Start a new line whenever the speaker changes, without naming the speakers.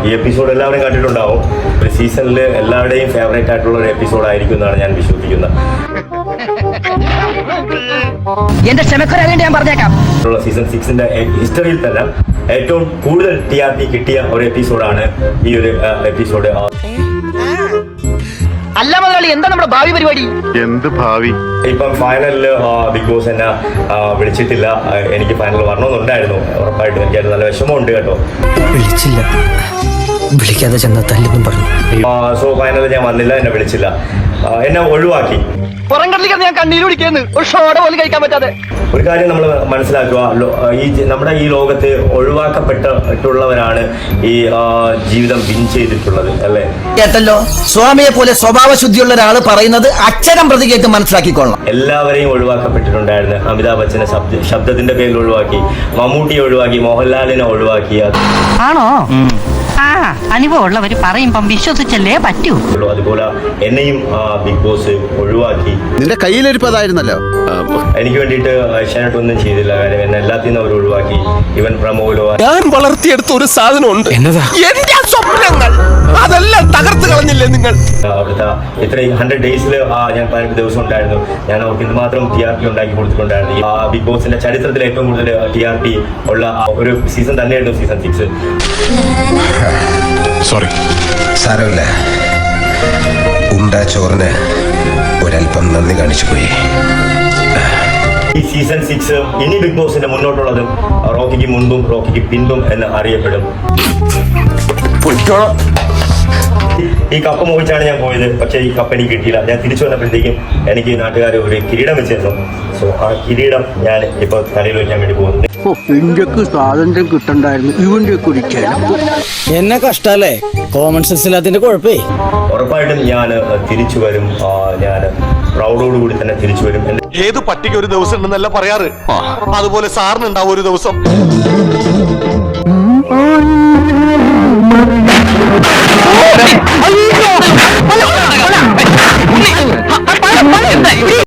ഈ എപ്പിസോഡ് എല്ലാവരും കണ്ടിട്ടുണ്ടാവും. ഒരു സീസണിൽ എല്ലാവരുടെയും ഫേവറേറ്റ് ആയിട്ടുള്ള ഒരു എപ്പിസോഡ് ആയിരിക്കും എന്നാണ് ഞാൻ വിശ്വസിക്കുന്നത്.
എന്റെ ക്ഷമക്കുറവേണ്ടി ഞാൻ പറഞ്ഞേക്കാം.
സീസൺ 6ന്റെ ഹിസ്റ്ററിയിൽ തന്നെ ഏറ്റവും കൂടുതൽ TRP കിട്ടിയ ഒരു എപ്പിസോഡാണ് ഈ ഒരു എപ്പിസോഡ്.
അല്ല മുതലാളി, എന്താ നമ്മുടെ ഭാവി പരിപാടി?
എന്ത് ഭാവി?
ഇപ്പം ഫൈനലില് ബിഗ് ബോസ് എന്നെ വിളിച്ചിട്ടില്ല. എനിക്ക് ഫൈനൽ വരണമെന്നുണ്ടായിരുന്നു. ഉറപ്പായിട്ടും എനിക്കത് നല്ല വിഷമമുണ്ട് കേട്ടോ.
വിളിച്ചില്ല, വിളിക്കാതെ ചെന്ന തല്ലെന്നും പറഞ്ഞു.
സോ ഫൈനലിൽ ഞാൻ വന്നില്ല, എന്നെ വിളിച്ചില്ല, എന്നെ ഒഴിവാക്കി.
പുറം കടലിൽ ഞാൻ കണ്ണീര് കുടിക്കുന്നു, ഒരു ഷോട പോലും കഴിക്കാൻ പറ്റാതെ.
ഒരു കാര്യം നമ്മൾ മനസ്സിലാക്കുക, നമ്മുടെ ഈ ലോകത്ത് ഒഴിവാക്കപ്പെട്ടിട്ടുള്ളവരാണ് ഈ ജീവിതം വിൻ ചെയ്തിട്ടുള്ളത്, അല്ലേ?
കേട്ടല്ലോ, സ്വാമിയെ പോലെ സ്വഭാവ ശുദ്ധിയുള്ള ഒരാൾ പറയുന്നത് അക്ഷരം പ്രതി കേട്ട് മനസ്സിലാക്കിക്കൊള്ളണം.
എല്ലാവരെയും ഒഴിവാക്കപ്പെട്ടിട്ടുണ്ടായിരുന്നു. അമിതാഭ് ബച്ചനെ ശബ്ദത്തിന്റെ പേരിൽ ഒഴിവാക്കി, മമ്മൂട്ടിയെ ഒഴിവാക്കി, മോഹൻലാലിനെ ഒഴിവാക്കി.
ആണോ? അനുഭവമുള്ളവര് പറയുമ്പം വിശ്വസിച്ചല്ലേ പറ്റൂ.
അതുപോലെ എന്നെയും ബിഗ് ബോസ് ഒഴിവാക്കി.
നിന്റെ കയ്യിലിരിപ്പതായിരുന്നല്ലോ.
എനിക്ക് വേണ്ടിയിട്ട് ഏഷ്യാനെറ്റ് ഒന്നും ചെയ്തില്ല. കാര്യം എന്നെ എല്ലാത്തിനും അവർ ഒഴിവാക്കി. ഇവൻ പ്രമോലോ,
ഞാൻ വളർത്തിയെടുത്ത ഒരു സാധനമുണ്ട്, എന്റെ സ്വപ്നങ്ങൾ, അതെല്ലാം തകർത്ത് കളഞ്ഞില്ലേ നിങ്ങൾ?
അവിടുത്തെ ഇത്രയും 100 ഡേയ്സിൽ ഞാൻ 18 ദിവസം ഉണ്ടായിരുന്നു. ഞാൻ അവർക്ക് എന്തുമാത്രം TRP ഉണ്ടാക്കി കൊടുത്തിട്ടുണ്ടായിരുന്നു. ബിഗ് ബോസിന്റെ ചരിത്രത്തിൽ ഏറ്റവും കൂടുതൽ TRP ഉള്ള ഒരു സീസൺ തന്നെയായിരുന്നു സീസൺ 6.
സോറി, സാരമില്ല. ഉണ്ടാ ചോറിന് ഒരൽപ്പം നന്ദി കാണിച്ചു പോയി.
ഈ സീസൺ 6 ഇനി ബിഗ് ബോസിന്റെ മുന്നോട്ടുള്ളതും റോക്കിക്ക് മുൻപും റോക്കിക്ക് പിൻപും എന്ന് അറിയപ്പെടും. ഈ കപ്പ് മോഹിച്ചാണ് ഞാൻ പോയത്, പക്ഷേ ഈ കപ്പ് എനിക്ക് കിട്ടിയില്ല. ഞാൻ തിരിച്ചു വന്നപ്പോഴത്തേക്കും എനിക്ക് നാട്ടുകാർ ഒരു കിരീടം വെച്ചിരുന്നു. സോ ആ കിരീടം ഞാൻ ഇപ്പോൾ തലയിൽ വയ്ക്കാൻ വേണ്ടി പോകുന്നു.
ഇന്ത്യക്ക് സ്വാതന്ത്ര്യം കിട്ടണ്ടായിരുന്നു, ഇവന്റെ കുടിക്കാൻ
എന്നെ കഷ്ടല്ലേ? Common sense ഇല്ലാത്തതിന്റെ കുഴപ്പേ.
ഉറപ്പായിട്ടും ഞാൻ തിരിച്ചു വരും. ഞാൻ പ്രൗഡോട് കൂടി തന്നെ തിരിച്ചു വരും.
ഏത് പട്ടിക്ക് ഒരു ദിവസം ഉണ്ടെന്നല്ല പറയാറ്, അതുപോലെ സാറിനുണ്ടാവും ഒരു ദിവസം.
അയ്യോ